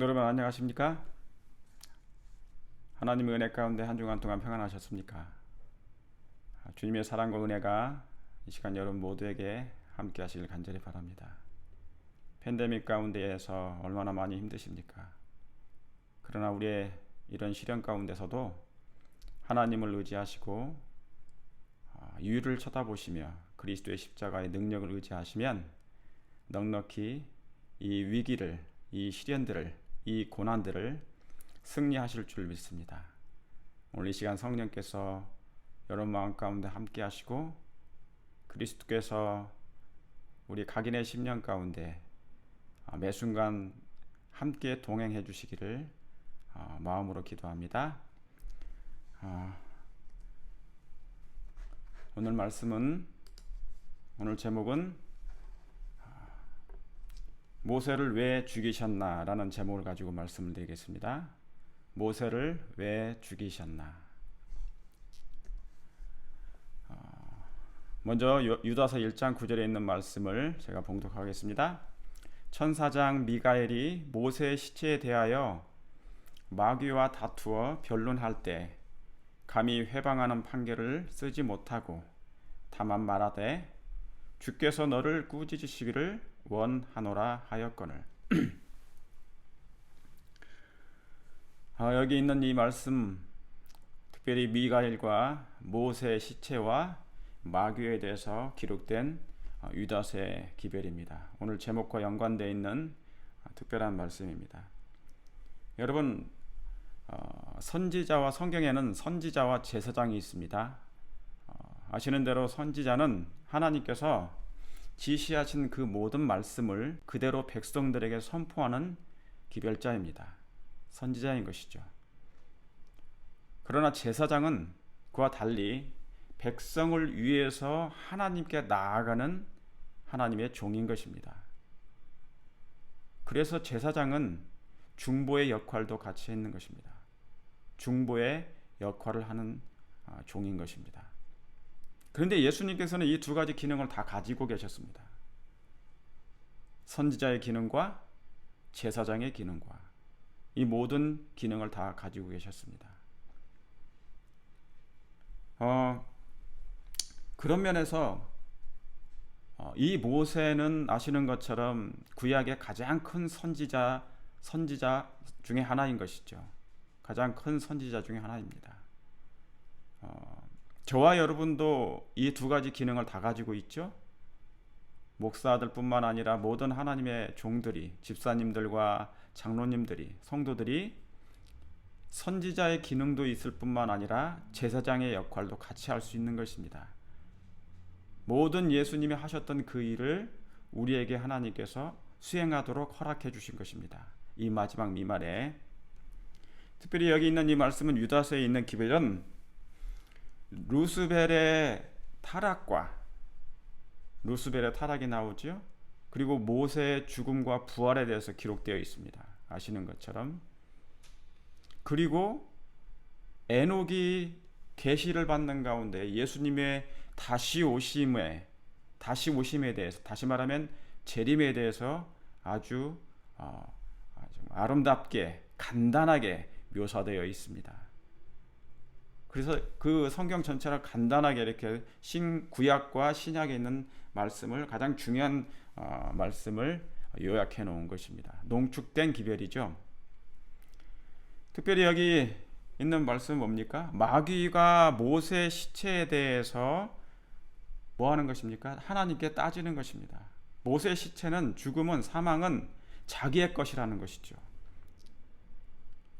성도 여러분 안녕하십니까? 하나님의 은혜 가운데 한 주간 동안 평안하셨습니까? 주님의 사랑과 은혜가 이 시간 여러분 모두에게 함께 하시길 간절히 바랍니다. 팬데믹 가운데에서 얼마나 많이 힘드십니까? 그러나 우리의 이런 시련 가운데서도 하나님을 의지하시고 유를 쳐다보시며 그리스도의 십자가의 능력을 의지하시면 넉넉히 이 위기를, 이 시련들을, 이 고난들을 승리하실 줄 믿습니다. 오늘 이 시간 성령께서 여러분 마음 가운데 함께 하시고 그리스도께서 우리 각인의 심령 가운데 매 순간 함께 동행해 주시기를 마음으로 기도합니다. 오늘 제목은 모세를 왜 죽이셨나 라는 제목을 가지고 말씀을 드리겠습니다. 모세를 왜 죽이셨나. 먼저 유다서 1장 9절에 있는 말씀을 제가 봉독하겠습니다. 천사장 미가엘이 모세의 시체에 대하여 마귀와 다투어 변론할 때 감히 회방하는 판결을 쓰지 못하고 다만 말하되 주께서 너를 꾸짖으시기를 원하노라 하였거늘. 여기 있는 이 말씀, 특별히 미가엘과 모세의 시체와 마귀에 대해서 기록된 유다서의 기별입니다. 오늘 제목과 연관되어 있는 특별한 말씀입니다. 여러분, 선지자와 성경에는 선지자와 제사장이 있습니다. 아시는 대로 선지자는 하나님께서 지시하신 그 모든 말씀을 그대로 백성들에게 선포하는 기별자입니다. 선지자인 것이죠. 그러나 제사장은 그와 달리 백성을 위해서 하나님께 나아가는 하나님의 종인 것입니다. 그래서 제사장은 중보의 역할도 같이 있는 것입니다. 중보의 역할을 하는 종인 것입니다. 그런데 예수님께서는 이 두 가지 기능을 다 가지고 계셨습니다. 선지자의 기능과 제사장의 기능과 이 모든 기능을 다 가지고 계셨습니다. 그런 면에서 이 모세는 아시는 것처럼 구약의 가장 큰 선지자 중에 하나인 것이죠. 가장 큰 선지자 중에 하나입니다. 저와 여러분도 이 두 가지 기능을 다 가지고 있죠. 목사들뿐만 아니라 모든 하나님의 종들이, 집사님들과 장로님들이, 성도들이 선지자의 기능도 있을 뿐만 아니라 제사장의 역할도 같이 할 수 있는 것입니다. 모든 예수님이 하셨던 그 일을 우리에게 하나님께서 수행하도록 허락해 주신 것입니다. 이 마지막 미말에 특별히 여기 있는 이 말씀은 유다서에 있는 기별은 루스벨의 타락이 나오죠. 그리고 모세의 죽음과 부활에 대해서 기록되어 있습니다. 아시는 것처럼. 그리고 에녹이 계시를 받는 가운데 예수님의 다시 오심에 대해서, 다시 말하면 재림에 대해서 아주 아름답게 간단하게 묘사되어 있습니다. 그래서 그 성경 전체를 간단하게 이렇게 구약과 신약에 있는 말씀을, 가장 중요한 말씀을 요약해 놓은 것입니다. 농축된 기별이죠. 특별히 여기 있는 말씀은 뭡니까? 마귀가 모세 시체에 대해서 뭐 하는 것입니까? 하나님께 따지는 것입니다. 모세 시체는, 죽음은, 사망은 자기의 것이라는 것이죠.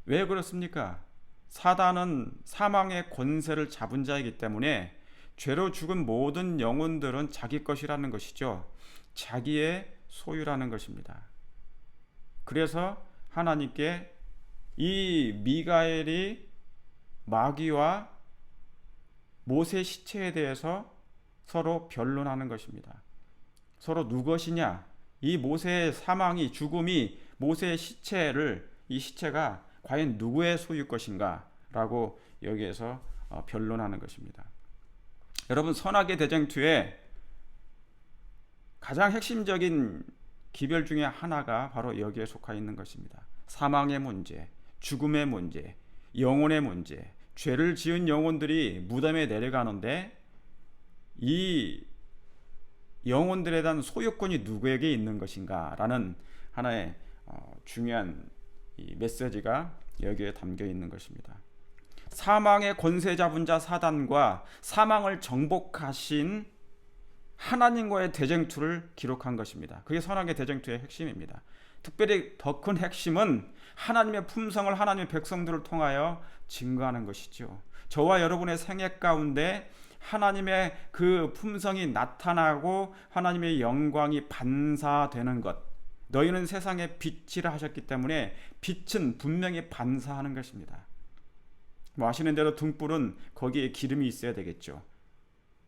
왜 그렇습니까? 사단은 사망의 권세를 잡은 자이기 때문에 죄로 죽은 모든 영혼들은 자기 것이라는 것이죠. 자기의 소유라는 것입니다. 그래서 하나님께 이 미가엘이 마귀와 모세 시체에 대해서 서로 변론하는 것입니다. 서로 누구시냐? 이 모세의 사망이, 죽음이 모세의 이 시체가 과연 누구의 소유 것인가? 라고 여기에서 변론하는 것입니다. 여러분, 선악의 대쟁투에 가장 핵심적인 기별 중에 하나가 바로 여기에 속하 있는 것입니다. 사망의 문제, 죽음의 문제, 영혼의 문제, 죄를 지은 영혼들이 무덤에 내려가는데 이 영혼들에 대한 소유권이 누구에게 있는 것인가 라는 하나의 중요한 이 메시지가 여기에 담겨 있는 것입니다. 사망의 권세 잡은 자 사단과 사망을 정복하신 하나님과의 대쟁투를 기록한 것입니다. 그게 선악의 대쟁투의 핵심입니다. 특별히 더 큰 핵심은 하나님의 품성을 하나님의 백성들을 통하여 증거하는 것이죠. 저와 여러분의 생애 가운데 하나님의 그 품성이 나타나고 하나님의 영광이 반사되는 것. 너희는 세상에 빛이라 하셨기 때문에 빛은 분명히 반사하는 것입니다. 아시는 대로 등불은 거기에 기름이 있어야 되겠죠.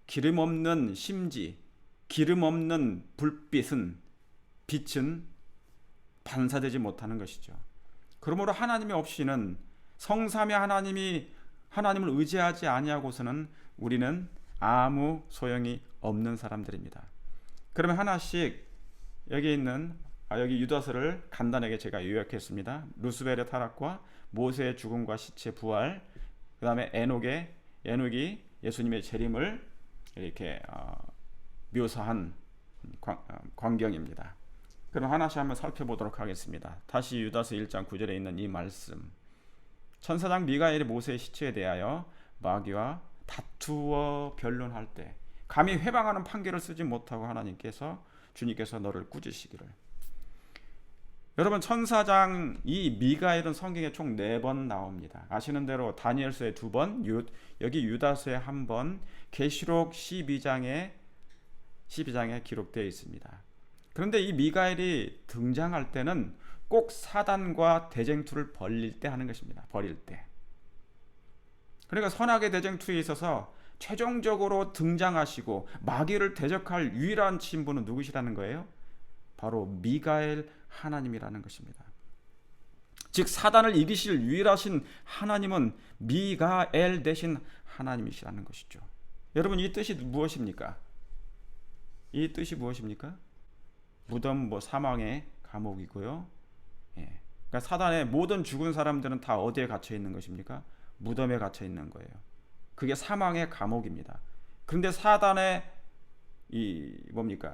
기름 없는 심지, 기름 없는 불빛은 빛은 반사되지 못하는 것이죠. 그러므로 하나님이 없이는 성삼위 하나님을 의지하지 아니하고서는 우리는 아무 소용이 없는 사람들입니다. 그러면 하나씩 여기 있는 여기 유다서를 간단하게 제가 요약했습니다. 루스벨의 타락과 모세의 죽음과 시체 부활, 그 다음에 에녹이 예수님의 재림을 이렇게 묘사한 광경입니다. 그럼 하나씩 한번 살펴보도록 하겠습니다. 다시 유다서 1장 9절에 있는 이 말씀. 천사장 미가엘이 모세의 시체에 대하여 마귀와 다투어 변론할 때 감히 회방하는 판결을 쓰지 못하고 주님께서 너를 꾸짖으시기를. 여러분, 천사장 이 미가엘은 성경에 총 4번 나옵니다. 아시는 대로 다니엘서에 2번, 여기 유다서에 1번, 계시록 12장에 기록되어 있습니다. 그런데 이 미가엘이 등장할 때는 꼭 사단과 대쟁투를 벌일 때 하는 것입니다. 벌일 때. 그러니까 선악의 대쟁투에 있어서 최종적으로 등장하시고 마귀를 대적할 유일한 신분은 누구시라는 거예요? 바로 미가엘 하나님이라는 것입니다. 즉 사단을 이기실 유일하신 하나님은 미가엘 대신 하나님이시라는 것이죠. 여러분, 이 뜻이 무엇입니까? 이 뜻이 무엇입니까? 무덤 사망의 감옥이고요. 그러니까 사단의 모든 죽은 사람들은 다 어디에 갇혀 있는 것입니까? 무덤에 갇혀 있는 거예요. 그게 사망의 감옥입니다. 그런데 사단의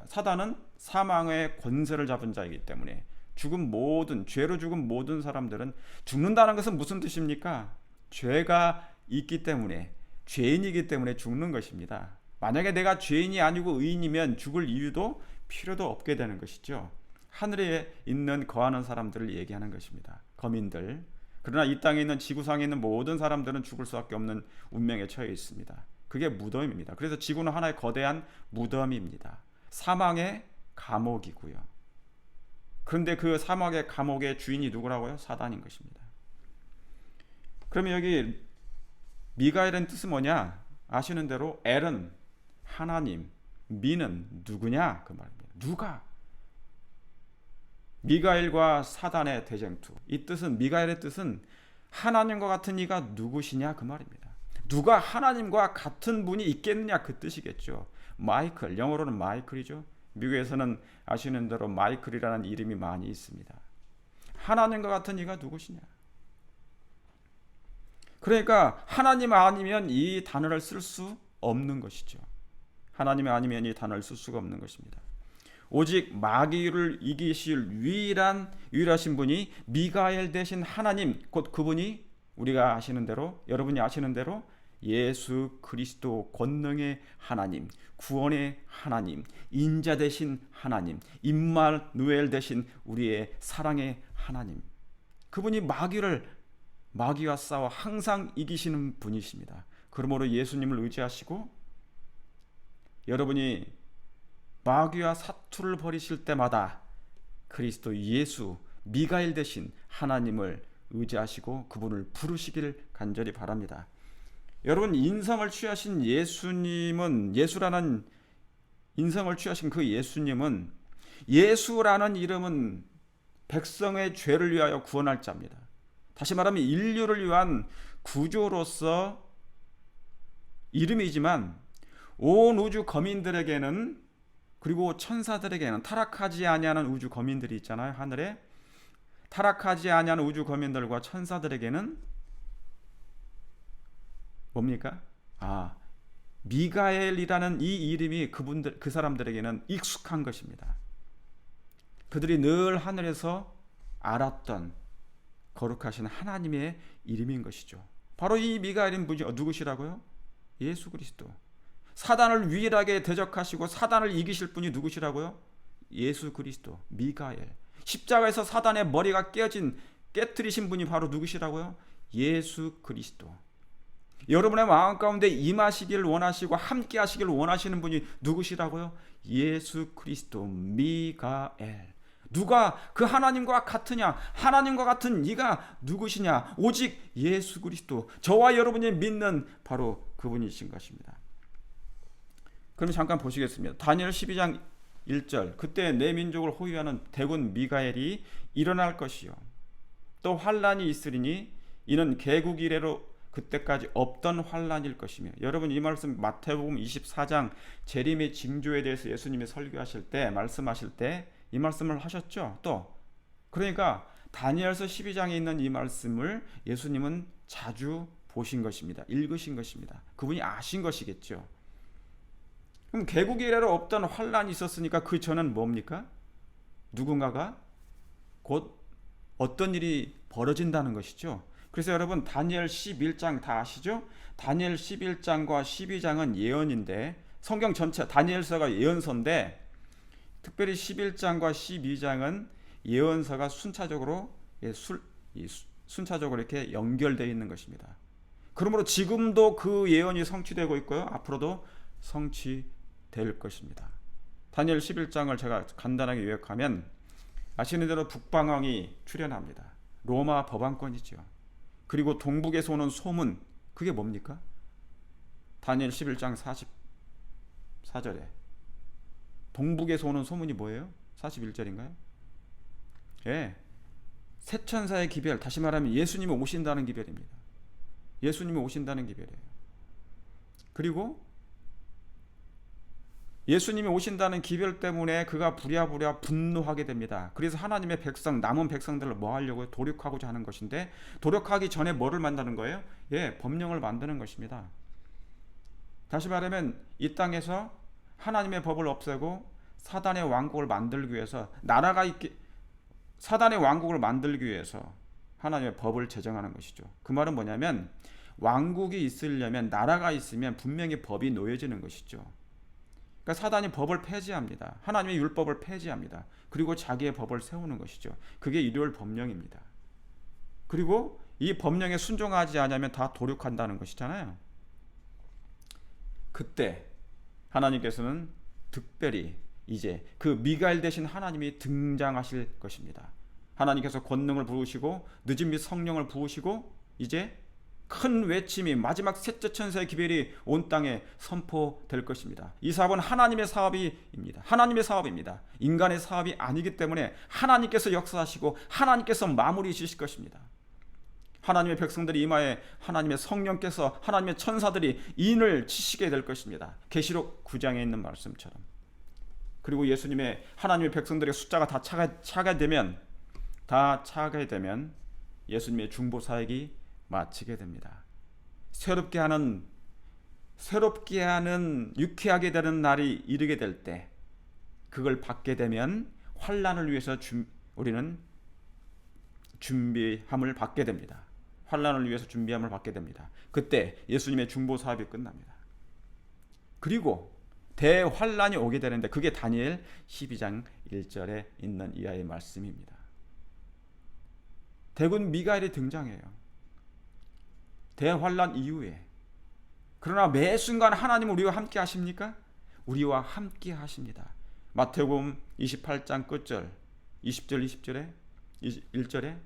사단은 사망의 권세를 잡은 자이기 때문에 죄로 죽은 모든 사람들은 죽는다는 것은 무슨 뜻입니까? 죄가 있기 때문에, 죄인이기 때문에 죽는 것입니다. 만약에 내가 죄인이 아니고 의인이면 죽을 이유도 필요도 없게 되는 것이죠. 하늘에 거하는 사람들을 얘기하는 것입니다. 거민들. 그러나 이 땅에 있는 지구상에 있는 모든 사람들은 죽을 수밖에 없는 운명에 처해 있습니다. 그게 무덤입니다. 그래서 지구는 하나의 거대한 무덤입니다. 사망의 감옥이고요. 그런데 그 사막의 감옥의 주인이 누구라고요? 사단인 것입니다. 그러면 여기 미가엘은 뜻은 뭐냐? 아시는 대로 엘은 하나님, 미는 누구냐? 그 말입니다. 누가? 미가엘과 사단의 대쟁투. 이 뜻은, 미가엘의 뜻은 하나님과 같은 이가 누구시냐? 그 말입니다. 누가 하나님과 같은 분이 있겠느냐? 그 뜻이겠죠. 마이클, 영어로는 마이클이죠. 미국에서는 아시는 대로 마이클이라는 이름이 많이 있습니다. 하나님과 같은 이가 누구시냐? 그러니까 하나님 아니면 이 단어를 쓸 수 없는 것이죠. 하나님 아니면 이 단어를 쓸 수가 없는 것입니다. 오직 마귀를 이기실 유일하신 분이 미가엘 대신 하나님, 곧 그분이 우리가 아시는 대로, 여러분이 아시는 대로 예수 그리스도 권능의 하나님, 구원의 하나님, 인자 되신 하나님, 임마누엘 되신 우리의 사랑의 하나님. 그분이 마귀와 싸워 항상 이기시는 분이십니다. 그러므로 예수님을 의지하시고 여러분이 마귀와 사투를 벌이실 때마다 그리스도 예수, 미가엘 되신 하나님을 의지하시고 그분을 부르시기를 간절히 바랍니다. 여러분, 인성을 취하신 예수라는 인성을 취하신 그 예수님은, 예수라는 이름은 백성의 죄를 위하여 구원할 자입니다. 다시 말하면 인류를 위한 구조로서 이름이지만 온 우주 거민들에게는, 그리고 천사들에게는, 타락하지 아니하는 우주 거민들이 있잖아요, 하늘에. 타락하지 아니한 우주 거민들과 천사들에게는 뭡니까? 미가엘이라는 이 이름이 그 사람들에게는 익숙한 것입니다. 그들이 늘 하늘에서 알았던 거룩하신 하나님의 이름인 것이죠. 바로 이 미가엘인 분이 누구시라고요? 예수 그리스도. 사단을 유일하게 대적하시고 사단을 이기실 분이 누구시라고요? 예수 그리스도, 미가엘. 십자가에서 사단의 머리가 깨뜨리신 분이 바로 누구시라고요? 예수 그리스도. 여러분의 마음 가운데 임하시길 원하시고 함께 하시길 원하시는 분이 누구시라고요? 예수 그리스도, 미가엘. 누가 그 하나님과 같으냐? 하나님과 같은 이가 누구시냐? 오직 예수 그리스도. 저와 여러분이 믿는 바로 그분이신 것입니다. 그럼 잠깐 보시겠습니다. 다니엘 12장 1절. 그때 내 민족을 호위하는 대군 미가엘이 일어날 것이요. 또 환란이 있으리니 이는 개국 이래로 그때까지 없던 환란일 것이며. 여러분 이 말씀 마태복음 24장 재림의 징조에 대해서 예수님이 설교하실 때 말씀하실 때 이 말씀을 하셨죠. 또 그러니까 다니엘서 12장에 있는 이 말씀을 예수님은 자주 보신 것입니다. 읽으신 것입니다. 그분이 아신 것이겠죠. 그럼 개국 이래로 없던 환란이 있었으니까 그 전은 뭡니까? 누군가가 곧 어떤 일이 벌어진다는 것이죠. 그래서 여러분 다니엘 11장 다 아시죠? 다니엘 11장과 12장은 예언인데 성경 전체 다니엘서가 예언서인데 특별히 11장과 12장은 예언서가 순차적으로 이렇게 연결되어 있는 것입니다. 그러므로 지금도 그 예언이 성취되고 있고요. 앞으로도 성취될 것입니다. 다니엘 11장을 제가 간단하게 요약하면 아시는 대로 북방왕이 출현합니다. 로마 법왕권이죠. 그리고 동북에서 오는 소문, 그게 뭡니까? 다니엘 11장 44절에 동북에서 오는 소문이 뭐예요? 41절인가요? 예, 새천사의 기별, 다시 말하면 예수님이 오신다는 기별입니다. 예수님이 오신다는 기별이에요. 그리고 예수님이 오신다는 기별 때문에 그가 부랴부랴 분노하게 됩니다. 그래서 하나님의 백성, 남은 백성들을 뭐 하려고요? 도륙하고자 하는 것인데 도륙하기 전에 뭐를 만드는 거예요? 법령을 만드는 것입니다. 다시 말하면 이 땅에서 하나님의 법을 없애고 사단의 왕국을 만들기 위해서 사단의 왕국을 만들기 위해서 하나님의 법을 제정하는 것이죠. 그 말은 뭐냐면 왕국이 있으려면 나라가 있으면 분명히 법이 놓여지는 것이죠. 그러니까 사단이 법을 폐지합니다. 하나님의 율법을 폐지합니다. 그리고 자기의 법을 세우는 것이죠. 그게 일요일 법령입니다. 그리고 이 법령에 순종하지 않으면 다 도륙한다는 것이잖아요. 그때 하나님께서는 특별히 이제 그 미가엘 대신 하나님이 등장하실 것입니다. 하나님께서 권능을 부으시고 늦은 및 성령을 부으시고 이제 큰 외침이 마지막 셋째 천사의 기별이 온 땅에 선포될 것입니다. 이 사업은 하나님의 사업입니다. 하나님의 사업입니다. 인간의 사업이 아니기 때문에 하나님께서 역사하시고 하나님께서 마무리 지으실 것입니다. 하나님의 백성들이 이마에 하나님의 성령께서 하나님의 천사들이 인을 치시게 될 것입니다. 계시록 9장에 있는 말씀처럼. 그리고 예수님의 하나님의 백성들의 숫자가 다 차게 되면 예수님의 중보 사역이 마치게 됩니다. 새롭게 하는 유쾌하게 되는 날이 이르게 될 때 그걸 받게 되면 환난을 위해서 우리는 준비함을 받게 됩니다. 환난을 위해서 준비함을 받게 됩니다. 그때 예수님의 중보 사업이 끝납니다. 그리고 대환난이 오게 되는데 그게 다니엘 12장 1절에 있는 이하의 말씀입니다. 대군 미가엘이 등장해요. 대환난 이후에. 그러나 매 순간 하나님은 우리와 함께 하십니까? 우리와 함께 하십니다. 마태복음 28장 끝절 20절 20절에 1절에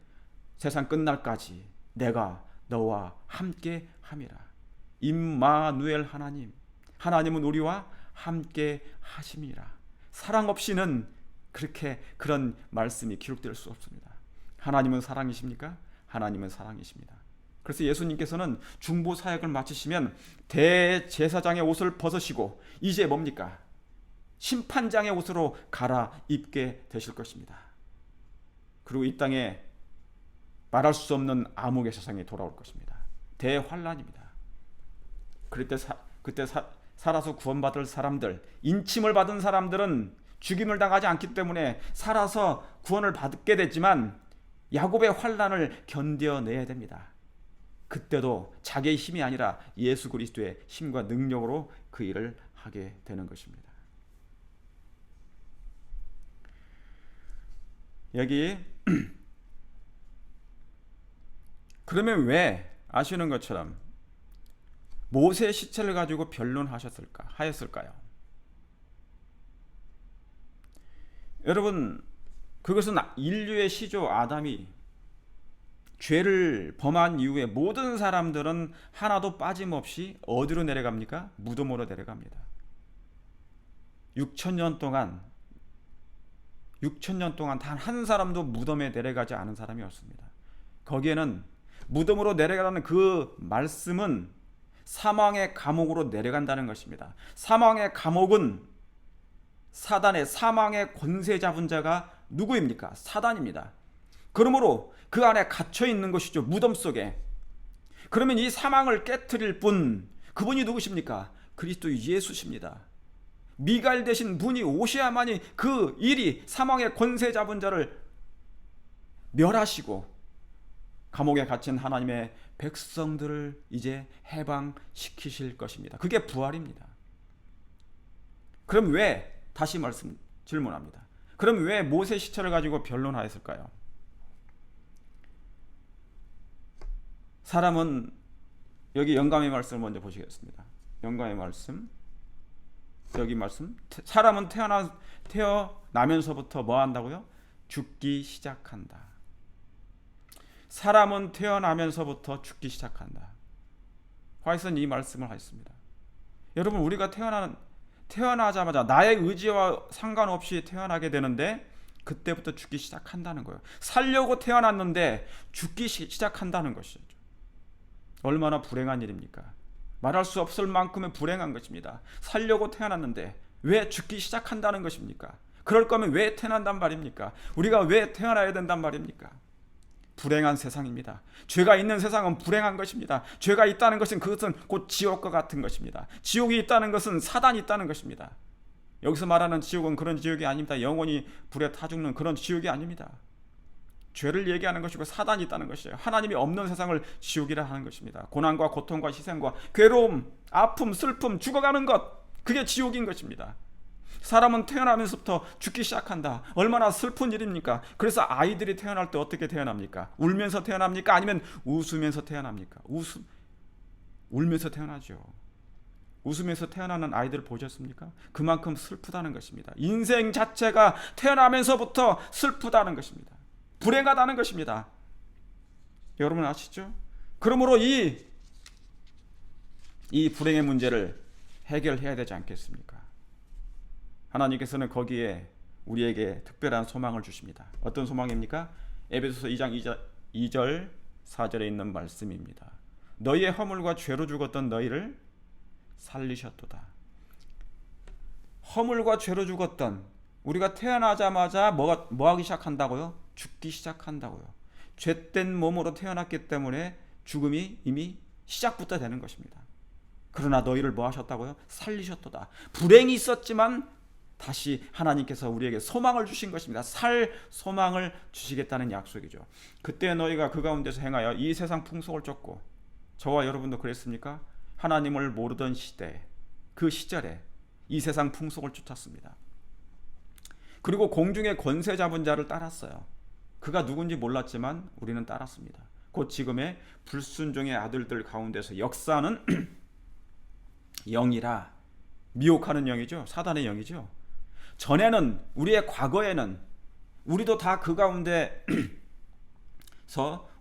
세상 끝날까지 내가 너와 함께 함이라. 임마누엘 하나님은 우리와 함께 하심이라. 사랑 없이는 그런 말씀이 기록될 수 없습니다. 하나님은 사랑이십니까? 하나님은 사랑이십니다. 그래서 예수님께서는 중보 사역을 마치시면 대제사장의 옷을 벗으시고 이제 뭡니까? 심판장의 옷으로 갈아입게 되실 것입니다. 그리고 이 땅에 말할 수 없는 암흑의 세상이 돌아올 것입니다. 대환란입니다. 그때 살아서 구원받을 사람들, 인침을 받은 사람들은 죽임을 당하지 않기 때문에 살아서 구원을 받게 되지만 야곱의 환란을 견뎌내야 됩니다. 그때도 자기의 힘이 아니라 예수 그리스도의 힘과 능력으로 그 일을 하게 되는 것입니다. 여기 그러면 왜 아시는 것처럼 모세의 시체를 가지고 하였을까요? 여러분, 그것은 인류의 시조 아담이 죄를 범한 이후에 모든 사람들은 하나도 빠짐없이 어디로 내려갑니까? 무덤으로 내려갑니다. 6,000년 동안 단 한 사람도 무덤에 내려가지 않은 사람이 없습니다. 거기에는 무덤으로 내려가라는 그 말씀은 사망의 감옥으로 내려간다는 것입니다. 사망의 감옥은 사망의 권세 잡은 자가 누구입니까? 사단입니다. 그러므로 그 안에 갇혀 있는 것이죠. 무덤 속에. 그러면 이 사망을 깨트릴 분, 그분이 누구십니까? 그리스도 예수십니다. 미가엘 되신 분이 오셔야만이 그 일이 사망의 권세 잡은 자를 멸하시고 감옥에 갇힌 하나님의 백성들을 이제 해방시키실 것입니다. 그게 부활입니다. 그럼 왜, 다시 질문합니다. 그럼 왜 모세 시체를 가지고 변론하였을까요? 사람은, 여기 영감의 말씀을 먼저 보시겠습니다. 영감의 말씀, 여기 말씀, 사람은 태어나면서부터 뭐 한다고요? 죽기 시작한다. 사람은 태어나면서부터 죽기 시작한다. 화이선 이 말씀을 하였습니다. 여러분, 우리가 태어나자마자 나의 의지와 상관없이 태어나게 되는데 그때부터 죽기 시작한다는 거예요. 살려고 태어났는데 죽기 시작한다는 것이죠. 얼마나 불행한 일입니까? 말할 수 없을 만큼의 불행한 것입니다. 살려고 태어났는데 왜 죽기 시작한다는 것입니까? 그럴 거면 왜 태어난단 말입니까? 우리가 왜 태어나야 된단 말입니까? 불행한 세상입니다. 죄가 있는 세상은 불행한 것입니다. 죄가 있다는 것은 그것은 곧 지옥과 같은 것입니다. 지옥이 있다는 것은 사단이 있다는 것입니다. 여기서 말하는 지옥은 그런 지옥이 아닙니다. 영원히 불에 타 죽는 그런 지옥이 아닙니다. 죄를 얘기하는 것이고 사단이 있다는 것이에요. 하나님이 없는 세상을 지옥이라 하는 것입니다. 고난과 고통과 희생과 괴로움, 아픔, 슬픔, 죽어가는 것, 그게 지옥인 것입니다. 사람은 태어나면서부터 죽기 시작한다. 얼마나 슬픈 일입니까? 그래서 아이들이 태어날 때 어떻게 태어납니까? 울면서 태어납니까? 아니면 웃으면서 태어납니까? 울면서 태어나죠. 웃으면서 태어나는 아이들을 보셨습니까? 그만큼 슬프다는 것입니다. 인생 자체가 태어나면서부터 슬프다는 것입니다. 불행하다는 것입니다. 여러분 아시죠? 그러므로 이 불행의 문제를 해결해야 되지 않겠습니까? 하나님께서는 거기에 우리에게 특별한 소망을 주십니다. 어떤 소망입니까? 에베소서 2장 2절 4절에 있는 말씀입니다. 너희의 허물과 죄로 죽었던 너희를 살리셨도다. 허물과 죄로 죽었던 우리가 태어나자마자 뭐 하기 시작한다고요? 죽기 시작한다고요. 죄된 몸으로 태어났기 때문에 죽음이 이미 시작부터 되는 것입니다. 그러나 너희를 뭐 하셨다고요? 살리셨도다. 불행이 있었지만 다시 하나님께서 우리에게 소망을 주신 것입니다. 살 소망을 주시겠다는 약속이죠. 그때 너희가 그 가운데서 행하여 이 세상 풍속을 쫓고, 저와 여러분도 그랬습니까? 하나님을 모르던 시대, 그 시절에 이 세상 풍속을 쫓았습니다. 그리고 공중의 권세 잡은 자를 따랐어요. 그가 누군지 몰랐지만 우리는 따랐습니다. 곧 지금의 불순종의 아들들 가운데서 역사하는 영이라, 미혹하는 영이죠. 사단의 영이죠. 전에는, 우리의 과거에는 우리도 다 그 가운데서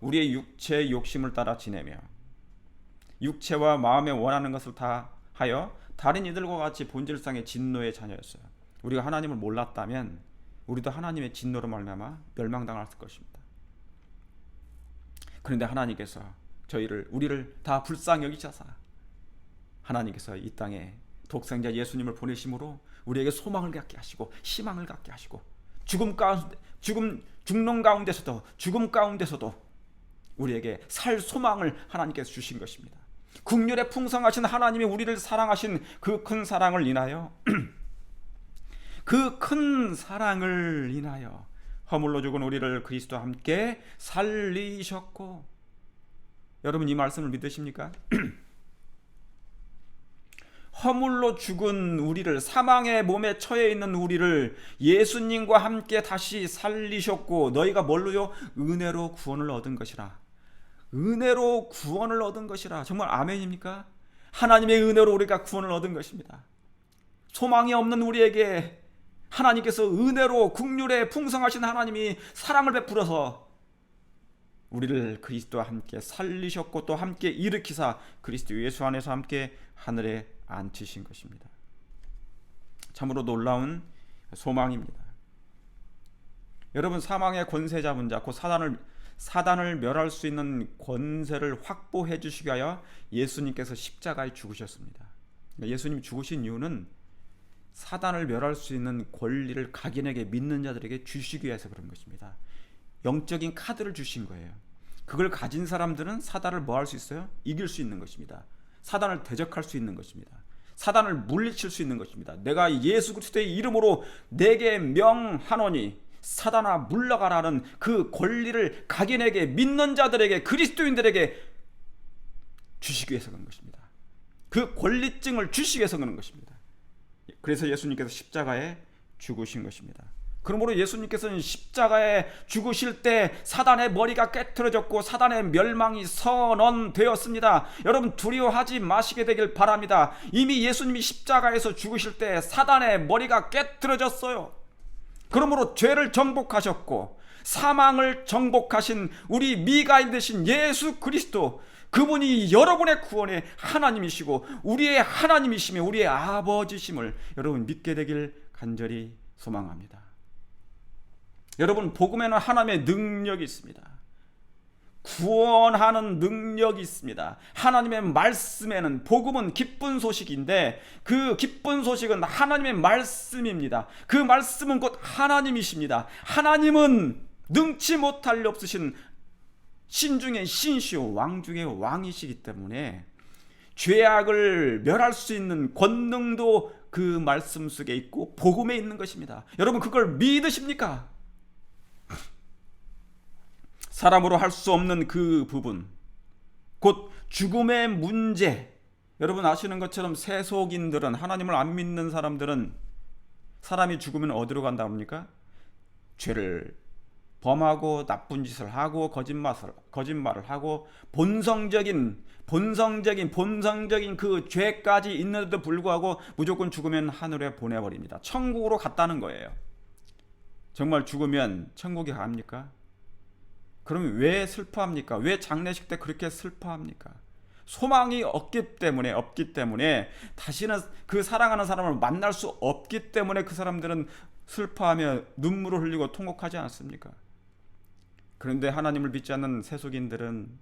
우리의 육체의 욕심을 따라 지내며 육체와 마음에 원하는 것을 다 하여 다른 이들과 같이 본질상의 진노의 자녀였어요. 우리가 하나님을 몰랐다면 우리도 하나님의 진노로 말미암아 멸망당할 것입니다. 그런데 하나님께서 우리를 다 불쌍히 여기셔서 하나님께서 이 땅에 독생자 예수님을 보내심으로 우리에게 소망을 갖게 하시고 희망을 갖게 하시고 죽는 가운데서도 우리에게 살 소망을 하나님께서 주신 것입니다. 국률에 풍성하신 하나님이 우리를 사랑하신 그 큰 사랑을 인하여 그 큰 사랑을 인하여 허물로 죽은 우리를 그리스도와 함께 살리셨고, 여러분 이 말씀을 믿으십니까? 허물로 죽은 우리를, 사망의 몸에 처해 있는 우리를 예수님과 함께 다시 살리셨고, 너희가 뭘로요? 은혜로 구원을 얻은 것이라. 은혜로 구원을 얻은 것이라. 정말 아멘입니까? 하나님의 은혜로 우리가 구원을 얻은 것입니다. 소망이 없는 우리에게 하나님께서 은혜로 국률에 풍성하신 하나님이 사랑을 베풀어서 우리를 그리스도와 함께 살리셨고, 또 함께 일으키사 그리스도 예수 안에서 함께 하늘에 앉히신 것입니다. 참으로 놀라운 소망입니다. 여러분, 사망의 권세 잡은 자, 곧 사단을 멸할 수 있는 권세를 확보해 주시기 위하여 예수님께서 십자가에 죽으셨습니다. 예수님이 죽으신 이유는 사단을 멸할 수 있는 권리를 각인에게, 믿는 자들에게 주시기 위해서 그런 것입니다. 영적인 카드를 주신 거예요. 그걸 가진 사람들은 사단을 뭐 할 수 있어요? 이길 수 있는 것입니다. 사단을 대적할 수 있는 것입니다. 사단을 물리칠 수 있는 것입니다. 내가 예수 그리스도의 이름으로 내게 명하노니 사단아 물러가라는 그 권리를 각인에게, 믿는 자들에게, 그리스도인들에게 주시기 위해서 그런 것입니다. 그 권리증을 주시기 위해서 그런 것입니다. 그래서 예수님께서 십자가에 죽으신 것입니다. 그러므로 예수님께서는 십자가에 죽으실 때 사단의 머리가 깨트려졌고 사단의 멸망이 선언되었습니다. 여러분, 두려워하지 마시게 되길 바랍니다. 이미 예수님이 십자가에서 죽으실 때 사단의 머리가 깨트려졌어요. 그러므로 죄를 정복하셨고 사망을 정복하신 우리 미가인 되신 예수 그리스도, 그분이 여러분의 구원의 하나님이시고 우리의 하나님이시며 우리의 아버지심을 여러분 믿게 되길 간절히 소망합니다. 여러분, 복음에는 하나님의 능력이 있습니다. 구원하는 능력이 있습니다. 하나님의 말씀에는, 복음은 기쁜 소식인데 그 기쁜 소식은 하나님의 말씀입니다. 그 말씀은 곧 하나님이십니다. 하나님은 능치 못할 리 없으신 신 중에 신시오 왕 중에 왕이시기 때문에 죄악을 멸할 수 있는 권능도 그 말씀 속에 있고 복음에 있는 것입니다. 여러분, 그걸 믿으십니까? 사람으로 할 수 없는 그 부분, 곧 죽음의 문제. 여러분 아시는 것처럼 세속인들은, 하나님을 안 믿는 사람들은 사람이 죽으면 어디로 간다 합니까? 죄를 범하고 나쁜 짓을 하고 거짓말을 하고 본성적인 그 죄까지 있는데도 불구하고 무조건 죽으면 하늘에 보내버립니다. 천국으로 갔다는 거예요. 정말 죽으면 천국에 갑니까? 그럼 왜 슬퍼합니까? 왜 장례식 때 그렇게 슬퍼합니까? 소망이 없기 때문에 다시는 그 사랑하는 사람을 만날 수 없기 때문에 그 사람들은 슬퍼하며 눈물을 흘리고 통곡하지 않습니까? 그런데 하나님을 믿지 않는 세속인들은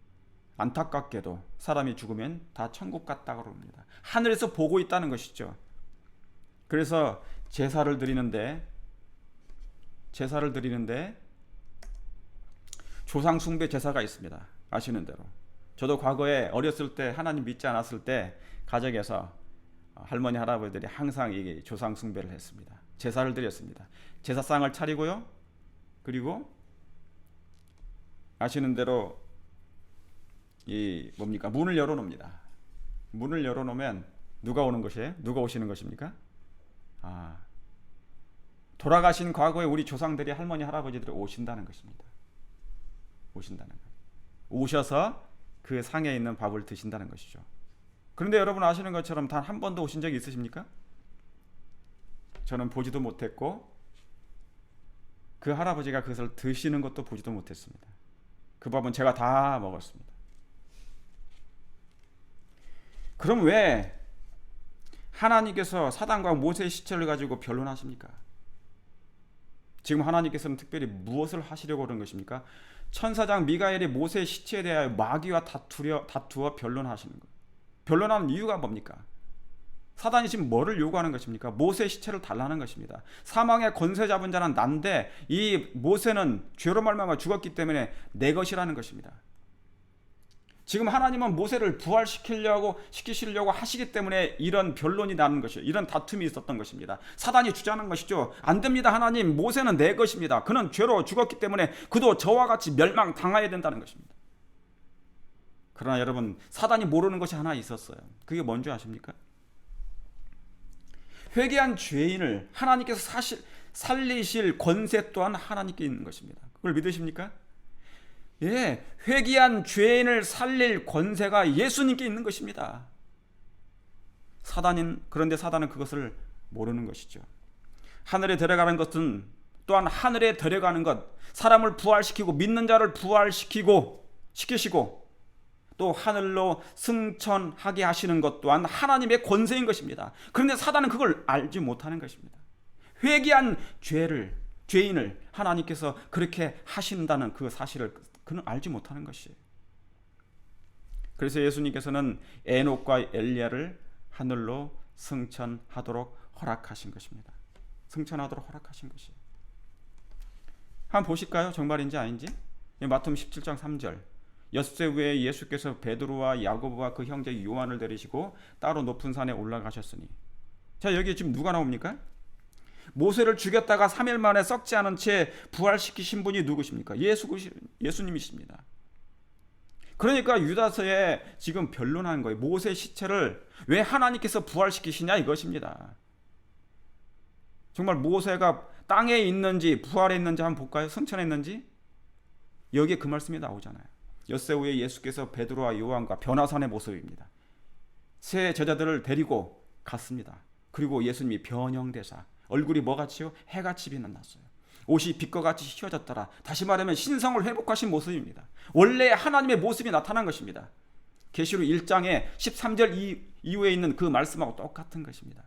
안타깝게도 사람이 죽으면 다 천국 갔다 그럽니다. 하늘에서 보고 있다는 것이죠. 그래서 제사를 드리는데 조상 숭배 제사가 있습니다. 아시는 대로. 저도 과거에 어렸을 때 하나님 믿지 않았을 때 가정에서 할머니 할아버지들이 항상 이 조상 숭배를 했습니다. 제사를 드렸습니다. 제사상을 차리고요. 그리고 아시는 대로 문을 열어놓습니다. 문을 열어놓으면 누가 오는 것이에요? 누가 오시는 것입니까? 돌아가신 과거에 우리 조상들이, 할머니 할아버지들이 오신다는 것입니다. 오신다는 거예요. 오셔서 그 상에 있는 밥을 드신다는 것이죠. 그런데 여러분 아시는 것처럼 단 한 번도 오신 적이 있으십니까? 저는 보지도 못했고 그 할아버지가 그것을 드시는 것도 보지도 못했습니다. 그 밥은 제가 다 먹었습니다. 그럼 왜 하나님께서 사단과 모세의 시체를 가지고 변론하십니까? 지금 하나님께서는 특별히 무엇을 하시려고 그런 것입니까? 천사장 미가엘이 모세의 시체에 대하여 마귀와 다투어 변론하시는 거예요. 변론하는 이유가 뭡니까? 사단이 지금 뭐를 요구하는 것입니까? 모세의 시체를 달라는 것입니다. 사망의 권세 잡은 자는 난데 이 모세는 죄로 말미암아 죽었기 때문에 내 것이라는 것입니다. 지금 하나님은 모세를 시키시려고 하시기 때문에 이런 변론이 나는 것이에요. 이런 다툼이 있었던 것입니다. 사단이 주장한 것이죠. 안 됩니다. 하나님, 모세는 내 것입니다. 그는 죄로 죽었기 때문에 그도 저와 같이 멸망당해야 된다는 것입니다. 그러나 여러분, 사단이 모르는 것이 하나 있었어요. 그게 뭔지 아십니까? 회개한 죄인을 하나님께서 살리실 권세 또한 하나님께 있는 것입니다. 그걸 믿으십니까? 예, 회개한 죄인을 살릴 권세가 예수님께 있는 것입니다. 그런데 사단은 그것을 모르는 것이죠. 하늘에 데려가는 것은 또한 하늘에 데려가는 것, 사람을 부활시키고 믿는 자를 시키시고 또 하늘로 승천하게 하시는 것 또한 하나님의 권세인 것입니다. 그런데 사단은 그걸 알지 못하는 것입니다. 회개한 죄인을 하나님께서 그렇게 하신다는 그 사실을 그는 알지 못하는 것이에요. 그래서 예수님께서는 에녹과 엘리야를 하늘로 승천하도록 허락하신 것입니다. 승천하도록 허락하신 것이에요. 한번 보실까요? 정말인지 아닌지? 마태복음 17장 3절. 엿새 후에 예수께서 베드로와 야고보와 그 형제 요한을 데리시고 따로 높은 산에 올라가셨으니. 자, 여기 지금 누가 나옵니까? 모세를 죽였다가 3일 만에 썩지 않은 채 부활시키신 분이 누구십니까? 예수님이십니다. 그러니까 유다서에 지금 변론한 거예요. 모세 시체를 왜 하나님께서 부활시키시냐 이것입니다. 정말 모세가 땅에 있는지 부활했는지 한번 볼까요? 승천했는지? 여기에 그 말씀이 나오잖아요. 엿새 후에 예수께서 베드로와 요한과 변화산의 모습입니다. 세 제자들을 데리고 갔습니다. 그리고 예수님이 변형되사 얼굴이 뭐같이요? 해같이 빛났어요. 옷이 빛과 같이 휘어졌더라. 다시 말하면 신성을 회복하신 모습입니다. 원래 하나님의 모습이 나타난 것입니다. 계시록 1장에 13절 이후에 있는 그 말씀하고 똑같은 것입니다.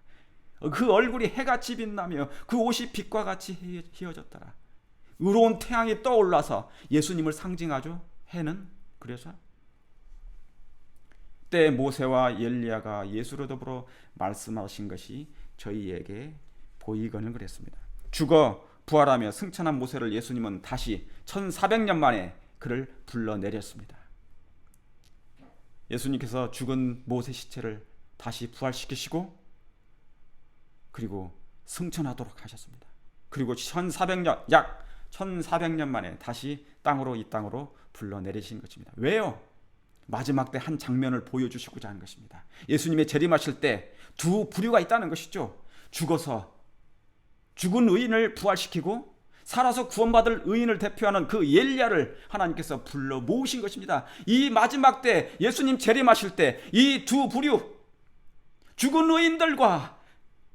그 얼굴이 해같이 빛나며 그 옷이 빛과 같이 휘어졌더라. 의로운 태양이 떠올라서 예수님을 상징하죠. 해는 그래서 때 모세와 엘리야가 예수로 더불어 말씀하신 것이 저희에게 보이거늘 그랬습니다. 죽어 부활하며 승천한 모세를 예수님은 다시 1400년 만에 그를 불러내렸습니다. 예수님께서 죽은 모세 시체를 다시 부활시키시고 그리고 승천하도록 하셨습니다. 그리고 약 1400년 만에 다시 이 땅으로 불러내리신 것입니다. 왜요? 마지막 때 한 장면을 보여주시고자 하는 것입니다. 예수님의 재림하실 때 두 부류가 있다는 것이죠. 죽어서 죽은 의인을 부활시키고 살아서 구원받을 의인을 대표하는 그 엘리야를 하나님께서 불러 모으신 것입니다. 이 마지막 때 예수님 재림하실 때 이 두 부류, 죽은 의인들과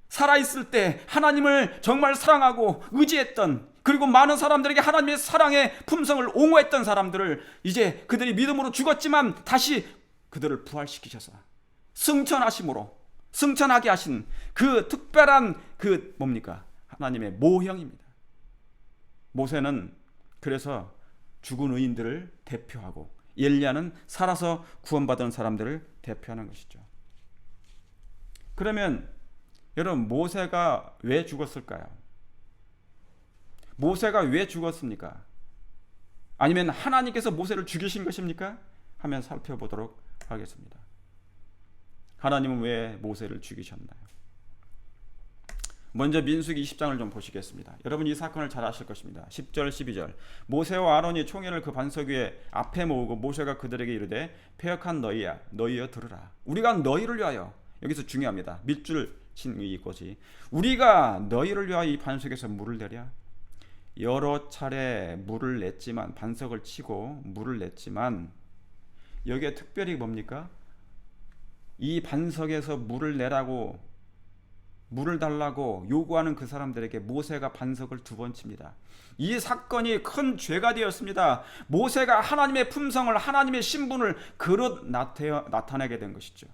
살아있을 때 하나님을 정말 사랑하고 의지했던, 그리고 많은 사람들에게 하나님의 사랑의 품성을 옹호했던 사람들을 이제 그들이 믿음으로 죽었지만 다시 그들을 부활시키셔서 승천하게 하신 그 특별한 그 뭡니까? 하나님의 모형입니다. 모세는 그래서 죽은 의인들을 대표하고 엘리야는 살아서 구원받은 사람들을 대표하는 것이죠. 그러면 여러분, 모세가 왜 죽었을까요? 모세가 왜 죽었습니까? 아니면 하나님께서 모세를 죽이신 것입니까? 하면 살펴보도록 하겠습니다. 하나님은 왜 모세를 죽이셨나요? 먼저 민수기 20장을 좀 보시겠습니다. 여러분 이 사건을 잘 아실 것입니다. 10절 12절. 모세와 아론이 총회를 그 반석 위에 앞에 모으고 모세가 그들에게 이르되 패역한 너희여 들으라. 우리가 너희를 위하여, 여기서 중요합니다. 밑줄 친 이것이, 우리가 너희를 위하여 이 반석에서 물을 내랴. 여러 차례 물을 냈지만, 반석을 치고 물을 냈지만, 여기에 특별히 뭡니까? 이 반석에서 물을 내라고, 물을 달라고 요구하는 그 사람들에게 모세가 반석을 2번 칩니다. 이 사건이 큰 죄가 되었습니다. 모세가 하나님의 품성을, 하나님의 신분을 그릇 나타내게 된 것이죠.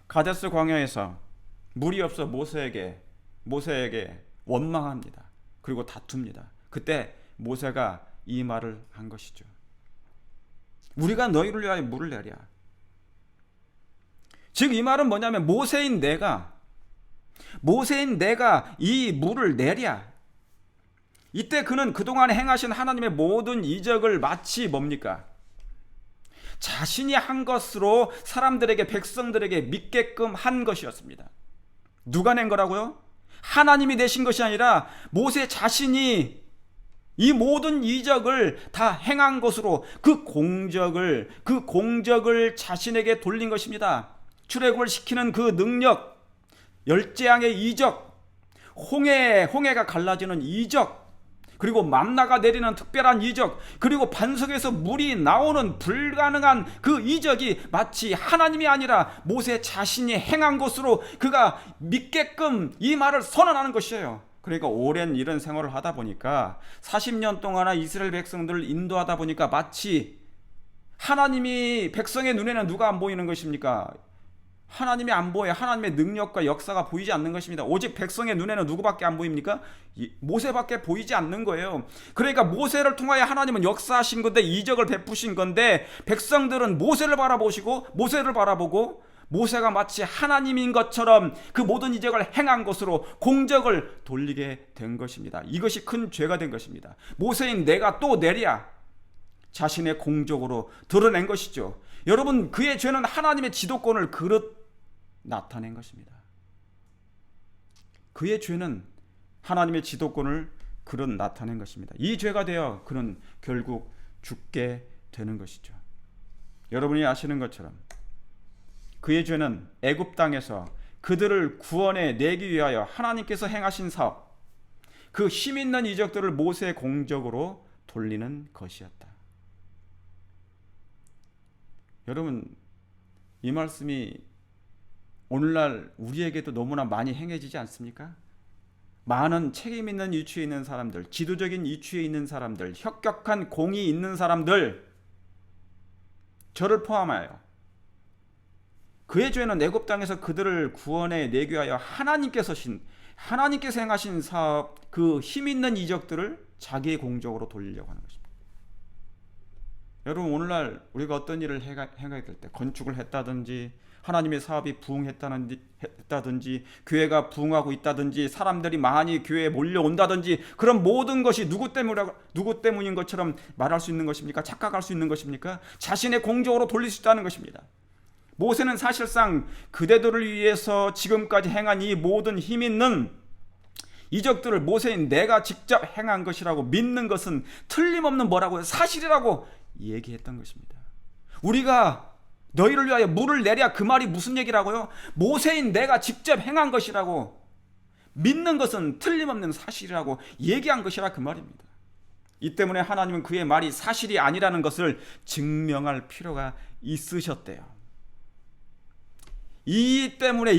가데스 광야에서 물이 없어 모세에게 원망합니다. 그리고 다툽니다. 그때 모세가 이 말을 한 것이죠. 우리가 너희를 위하여 물을 내랴. 즉 이 말은 뭐냐면 모세인 내가 이 물을 내랴. 이때 그는 그동안 행하신 하나님의 모든 이적을 마치 뭡니까? 자신이 한 것으로 사람들에게, 백성들에게 믿게끔 한 것이었습니다. 누가 낸 거라고요? 하나님이 내신 것이 아니라 모세 자신이 이 모든 이적을 다 행한 것으로 그 공적을 자신에게 돌린 것입니다. 출애굽을 시키는 그 능력, 열재앙의 이적, 홍해가 갈라지는 이적, 그리고 만나가 내리는 특별한 이적, 그리고 반석에서 물이 나오는 불가능한 그 이적이 마치 하나님이 아니라 모세 자신이 행한 것으로 그가 믿게끔 이 말을 선언하는 것이에요. 그러니까 오랜 이런 생활을 하다 보니까 40년 동안 이스라엘 백성들을 인도하다 보니까 마치 하나님이, 백성의 눈에는 누가 안 보이는 것입니까? 하나님이 안 보여요. 하나님의 능력과 역사가 보이지 않는 것입니다. 오직 백성의 눈에는 누구밖에 안 보입니까? 모세밖에 보이지 않는 거예요. 그러니까 모세를 통하여 하나님은 역사하신 건데, 이적을 베푸신 건데, 백성들은 모세를 바라보고 모세가 마치 하나님인 것처럼 그 모든 이적을 행한 것으로 공적을 돌리게 된 것입니다. 이것이 큰 죄가 된 것입니다. 모세인 내가 또 내랴 자신의 공적으로 드러낸 것이죠. 여러분, 그의 죄는 하나님의 지도권을 그릇 나타낸 것입니다. 그의 죄는 하나님의 지도권을 그릇 나타낸 것입니다. 이 죄가 되어 그는 결국 죽게 되는 것이죠. 여러분이 아시는 것처럼 그의 죄는 애굽 땅에서 그들을 구원해 내기 위하여 하나님께서 행하신 사업, 그 힘 있는 이적들을 모세의 공적으로 돌리는 것이었다. 여러분, 이 말씀이 오늘날 우리에게도 너무나 많이 행해지지 않습니까? 많은 책임 있는 위치에 있는 사람들, 지도적인 위치에 있는 사람들, 혁혁한 공이 있는 사람들, 저를 포함하여 그의 죄는 애굽 땅에서 그들을 구원해 내기 위하여 하나님께서 행하신 사업, 그 힘 있는 이적들을 자기의 공적으로 돌리려고 하는 것입니다. 여러분, 오늘날 우리가 어떤 일을 행하게 될 때, 건축을 했다든지 하나님의 사업이 부흥했다든지 교회가 부흥하고 있다든지 사람들이 많이 교회에 몰려온다든지, 그런 모든 것이 누구 때문인 것처럼 말할 수 있는 것입니까? 착각할 수 있는 것입니까? 자신의 공적으로 돌릴 수 있다는 것입니다. 모세는 사실상 그대들을 위해서 지금까지 행한 이 모든 힘 있는 이적들을 모세인 내가 직접 행한 것이라고 믿는 것은 틀림없는 뭐라고요? 사실이라고 얘기했던 것입니다. 우리가 너희를 위하여 물을 내랴, 그 말이 무슨 얘기라고요? 모세인 내가 직접 행한 것이라고 믿는 것은 틀림없는 사실이라고 얘기한 것이라 그 말입니다. 이 때문에 하나님은 그의 말이 사실이 아니라는 것을 증명할 필요가 있으셨대요. 이것 때문에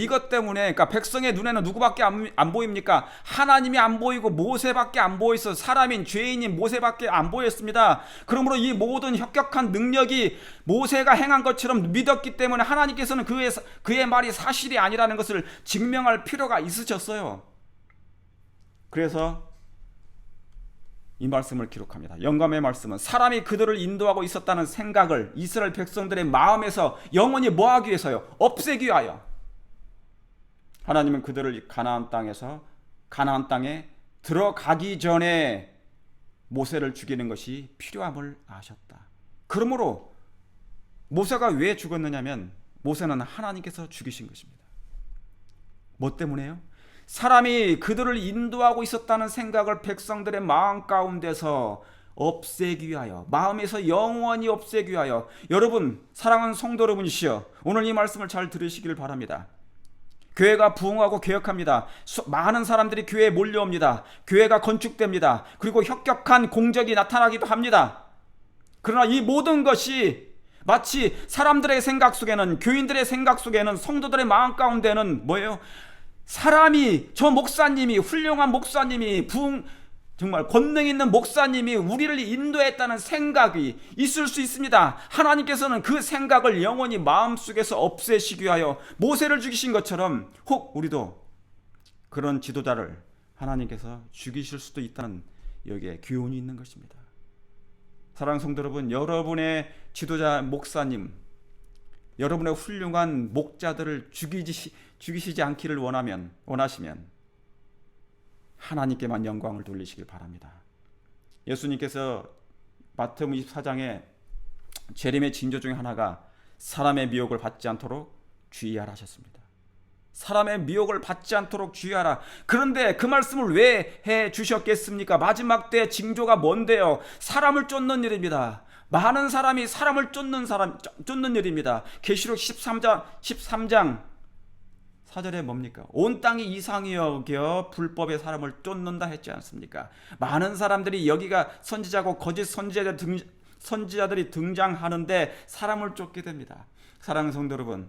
그러니까 백성의 눈에는 누구밖에 안 보입니까? 하나님이 안 보이고 모세밖에 안 보여서 사람인 죄인인 모세밖에 안 보였습니다. 그러므로 이 모든 혁혁한 능력이 모세가 행한 것처럼 믿었기 때문에 하나님께서는 그의 말이 사실이 아니라는 것을 증명할 필요가 있으셨어요. 그래서 이 말씀을 기록합니다. 영감의 말씀은 사람이 그들을 인도하고 있었다는 생각을 이스라엘 백성들의 마음에서 영원히 뭐하기 위해서요? 없애기 위하여. 하나님은 그들을 가나안 땅에 들어가기 전에 모세를 죽이는 것이 필요함을 아셨다. 그러므로 모세가 왜 죽었느냐면 모세는 하나님께서 죽이신 것입니다. 뭐 때문에요? 사람이 그들을 인도하고 있었다는 생각을 백성들의 마음 가운데서 없애기 위하여, 마음에서 영원히 없애기 위하여. 여러분, 사랑하는 성도 여러분이시여, 오늘 이 말씀을 잘 들으시길 바랍니다. 교회가 부흥하고 개혁합니다. 많은 사람들이 교회에 몰려옵니다. 교회가 건축됩니다. 그리고 혁혁한 공적이 나타나기도 합니다. 그러나 이 모든 것이 마치 사람들의 생각 속에는, 교인들의 생각 속에는, 성도들의 마음 가운데는 뭐예요? 사람이, 저 목사님이, 훌륭한 목사님이, 정말 권능 있는 목사님이 우리를 인도했다는 생각이 있을 수 있습니다. 하나님께서는 그 생각을 영원히 마음속에서 없애시기 위하여 모세를 죽이신 것처럼 혹 우리도 그런 지도자를 하나님께서 죽이실 수도 있다는 여기에 교훈이 있는 것입니다. 사랑하는 성도 여러분, 여러분의 지도자 목사님, 여러분의 훌륭한 목자들을 죽이시지 않기를 원하시면 하나님께만 영광을 돌리시길 바랍니다. 예수님께서 마태복음 24장에 재림의 징조 중에 하나가 사람의 미혹을 받지 않도록 주의하라 하셨습니다. 사람의 미혹을 받지 않도록 주의하라. 그런데 그 말씀을 왜 해 주셨겠습니까? 마지막 때 징조가 뭔데요? 사람을 쫓는 일입니다. 많은 사람이 사람을 쫓는 일입니다. 계시록 13장 4절에 뭡니까? 온 땅이 이상히 여겨 불법의 사람을 쫓는다 했지 않습니까? 많은 사람들이 여기가 선지자고 거짓 선지자들이 등장하는데 사람을 쫓게 됩니다. 사랑하는 성도 여러분,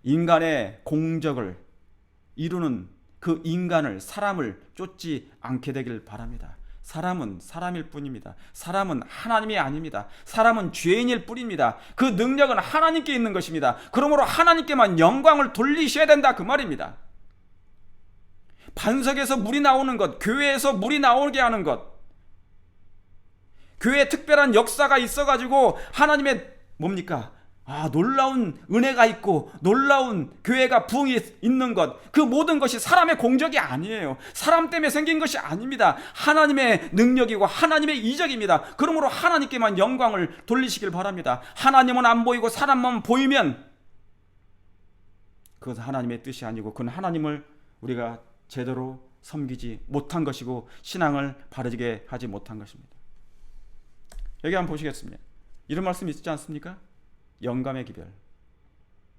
인간의 공적을 이루는 그 인간을, 사람을 쫓지 않게 되길 바랍니다. 사람은 사람일 뿐입니다. 사람은 하나님이 아닙니다. 사람은 죄인일 뿐입니다. 그 능력은 하나님께 있는 것입니다. 그러므로 하나님께만 영광을 돌리셔야 된다, 그 말입니다. 반석에서 물이 나오는 것, 교회에서 물이 나오게 하는 것, 교회에 특별한 역사가 있어가지고 하나님의 뭡니까? 놀라운 은혜가 있고 놀라운 교회가 부흥이 있는 것, 그 모든 것이 사람의 공적이 아니에요. 사람 때문에 생긴 것이 아닙니다. 하나님의 능력이고 하나님의 이적입니다. 그러므로 하나님께만 영광을 돌리시길 바랍니다. 하나님은 안 보이고 사람만 보이면 그것은 하나님의 뜻이 아니고 그건 하나님을 우리가 제대로 섬기지 못한 것이고 신앙을 바르게 하지 못한 것입니다. 여기 한번 보시겠습니다. 이런 말씀 있지 않습니까? 영감의 기별.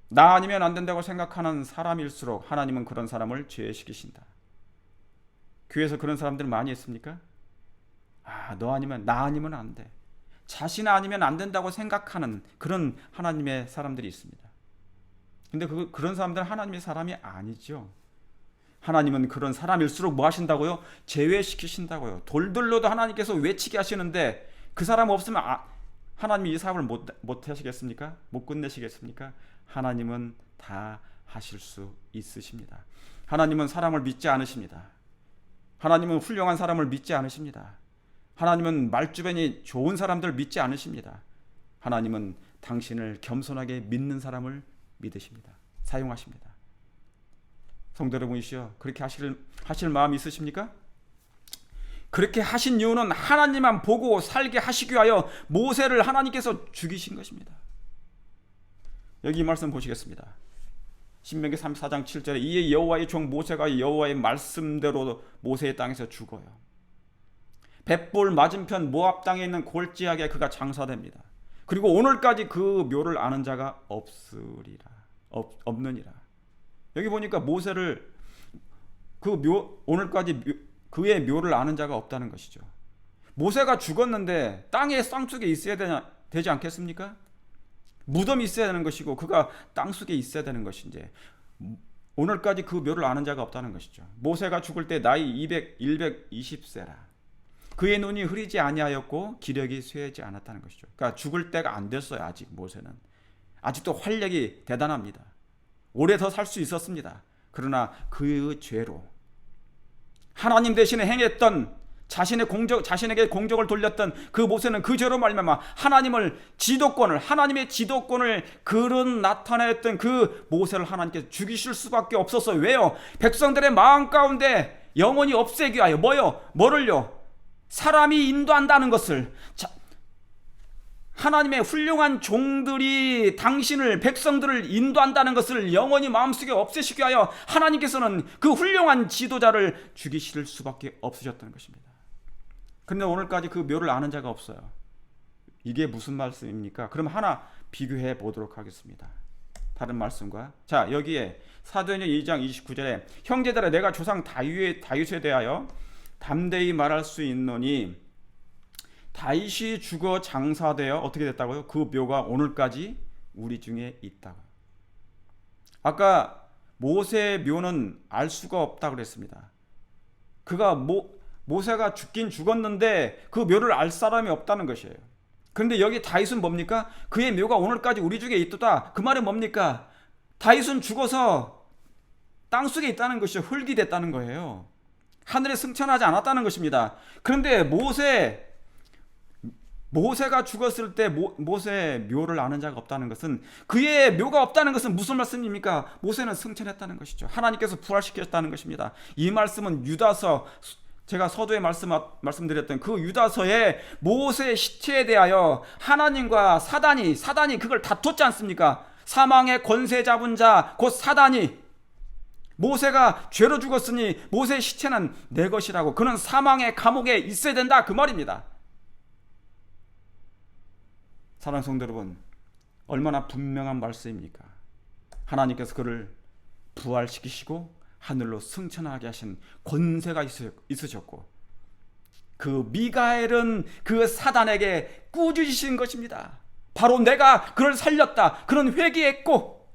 나 아니면 안 된다고 생각하는 사람일수록 하나님은 그런 사람을 죄시키신다. 교회에서 그런 사람들 많이 있습니까? 너 아니면, 나 아니면 안 돼. 자신 아니면 안 된다고 생각하는 그런 하나님의 사람들이 있습니다. 근데 그런 사람들은 하나님의 사람이 아니죠. 하나님은 그런 사람일수록 뭐 하신다고요? 제외시키신다고요. 돌들로도 하나님께서 외치게 하시는데 그 사람 없으면 하나님이 이 사업을 못 하시겠습니까? 못 끝내시겠습니까? 하나님은 다 하실 수 있으십니다. 하나님은 사람을 믿지 않으십니다. 하나님은 훌륭한 사람을 믿지 않으십니다. 하나님은 말주변이 좋은 사람들 믿지 않으십니다. 하나님은 당신을 겸손하게 믿는 사람을 믿으십니다. 사용하십니다. 성도 여러분이시여, 그렇게 하실 마음이 있으십니까? 그렇게 하신 이유는 하나님만 보고 살게 하시기 위하여 모세를 하나님께서 죽이신 것입니다. 여기 이 말씀 보시겠습니다. 신명기 34장 7절에 이에 여호와의 종 모세가 여호와의 말씀대로 모세의 땅에서 죽어요. 벳볼 맞은편 모압 땅에 있는 골지악에 그가 장사됩니다. 그리고 오늘까지 그 묘를 아는 자가 없느니라. 여기 보니까 모세를 오늘까지 그의 묘를 아는 자가 없다는 것이죠. 모세가 죽었는데 땅에 쌍속에 있어야 되지 않겠습니까? 무덤이 있어야 되는 것이고 그가 땅속에 있어야 되는 것인데 오늘까지 그 묘를 아는 자가 없다는 것이죠. 모세가 죽을 때 나이 120세라. 그의 눈이 흐리지 아니하였고 기력이 쇠하지 않았다는 것이죠. 그러니까 죽을 때가 안 됐어요. 아직 모세는. 아직도 활력이 대단합니다. 오래 더 살 수 있었습니다. 그러나 그 죄로 하나님 대신에 행했던 자신에게 공적을 돌렸던 그 모세는 그 죄로 말미암아 하나님의 지도권을 그런 나타냈던 그 모세를 하나님께서 죽이실 수밖에 없었어요. 왜요? 백성들의 마음 가운데 영원히 없애기 위하여 뭐를요? 사람이 인도한다는 것을, 하나님의 훌륭한 종들이 백성들을 인도한다는 것을 영원히 마음속에 없애시기 위하여 하나님께서는 그 훌륭한 지도자를 죽이실 수밖에 없으셨다는 것입니다. 그런데 오늘까지 그 묘를 아는 자가 없어요. 이게 무슨 말씀입니까? 그럼 하나 비교해 보도록 하겠습니다. 다른 말씀과. 자, 여기에 사도행전 2장 29절에 형제들아 내가 조상 다윗에 대하여 담대히 말할 수 있노니 다윗이 죽어 장사되어 어떻게 됐다고요? 그 묘가 오늘까지 우리 중에 있다고. 아까 모세의 묘는 알 수가 없다고 그랬습니다. 그가 모세가 죽긴 죽었는데 그 묘를 알 사람이 없다는 것이에요. 그런데 여기 다윗은 뭡니까? 그의 묘가 오늘까지 우리 중에 있도다. 그 말은 뭡니까? 다윗은 죽어서 땅속에 있다는 것이죠. 흙이 됐다는 거예요. 하늘에 승천하지 않았다는 것입니다. 그런데 모세가 죽었을 때 모세의 묘를 아는 자가 없다는 것은, 그의 묘가 없다는 것은 무슨 말씀입니까? 모세는 승천했다는 것이죠. 하나님께서 부활시켰다는 것입니다. 이 말씀은 유다서 제가 서두에 말씀드렸던 그 유다서에 모세의 시체에 대하여 하나님과 사단이 그걸 다퉜지 않습니까? 사망의 권세 잡은 자 곧 사단이 모세가 죄로 죽었으니 모세의 시체는 내 것이라고, 그는 사망의 감옥에 있어야 된다, 그 말입니다. 사랑하는 성도 여러분, 얼마나 분명한 말씀입니까? 하나님께서 그를 부활시키시고 하늘로 승천하게 하신 권세가 있으셨고, 그 미가엘은 그 사단에게 꾸짖으신 것입니다. 바로 내가 그를 살렸다, 그는 회개했고,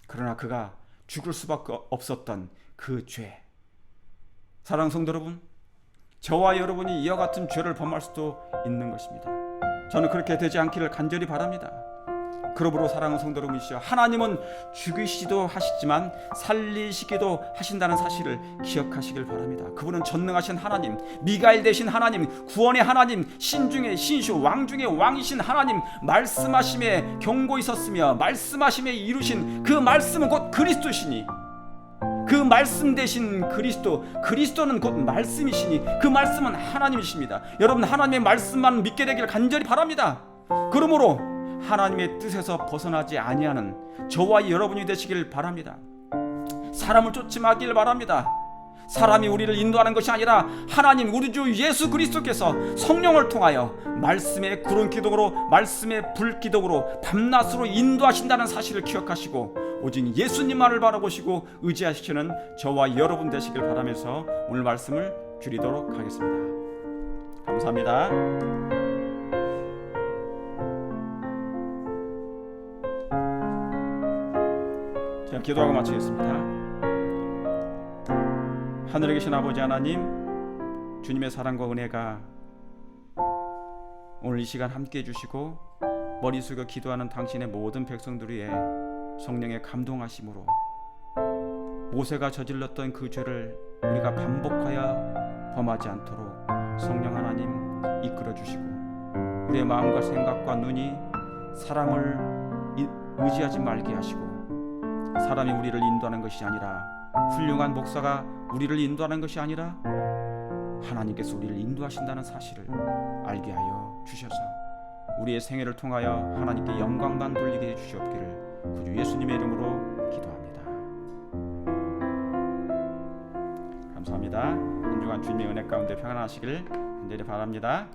그러나 그가 죽을 수밖에 없었던 그 죄. 사랑하는 성도 여러분, 저와 여러분이 이와 같은 죄를 범할 수도 있는 것입니다. 저는 그렇게 되지 않기를 간절히 바랍니다. 그러므로 사랑하는 성도 여러분이시여, 하나님은 죽이시기도 하시지만 살리시기도 하신다는 사실을 기억하시길 바랍니다. 그분은 전능하신 하나님, 미가엘 되신 하나님, 구원의 하나님, 신중의 신주, 왕 중의 왕이신 하나님, 말씀하심에 경고 있었으며 말씀하심에 이루신 그 말씀은 곧 그리스도시니, 그 말씀 되신 그리스도는 곧 말씀이시니, 그 말씀은 하나님이십니다. 여러분, 하나님의 말씀만 믿게 되기를 간절히 바랍니다. 그러므로 하나님의 뜻에서 벗어나지 아니하는 저와 여러분이 되시길 바랍니다. 사람을 쫓지 마길 바랍니다. 사람이 우리를 인도하는 것이 아니라 하나님, 우리 주 예수 그리스도께서 성령을 통하여 말씀의 구름 기둥으로, 말씀의 불 기둥으로 밤낮으로 인도하신다는 사실을 기억하시고 오직 예수님만을 바라보시고 의지하시는 저와 여러분 되시길 바라면서 오늘 말씀을 줄이도록 하겠습니다. 감사합니다. 제가 기도하고 마치겠습니다. 하늘에 계신 아버지 하나님, 주님의 사랑과 은혜가 오늘 이 시간 함께 해주시고 머리 숙여 기도하는 당신의 모든 백성들 위해 성령의 감동하심으로 모세가 저질렀던 그 죄를 우리가 반복하여 범하지 않도록 성령 하나님 이끌어 주시고, 우리의 마음과 생각과 눈이 사람을 의지하지 말게 하시고, 사람이 우리를 인도하는 것이 아니라, 훌륭한 목사가 우리를 인도하는 것이 아니라 하나님께서 우리를 인도하신다는 사실을 알게 하여 주셔서 우리의 생애를 통하여 하나님께 영광만 돌리게 해주시옵기를 구주 예수님의 이름으로 기도합니다. 감사합니다. 한 주간 주님의 은혜 가운데 평안하시길 간절히 바랍니다.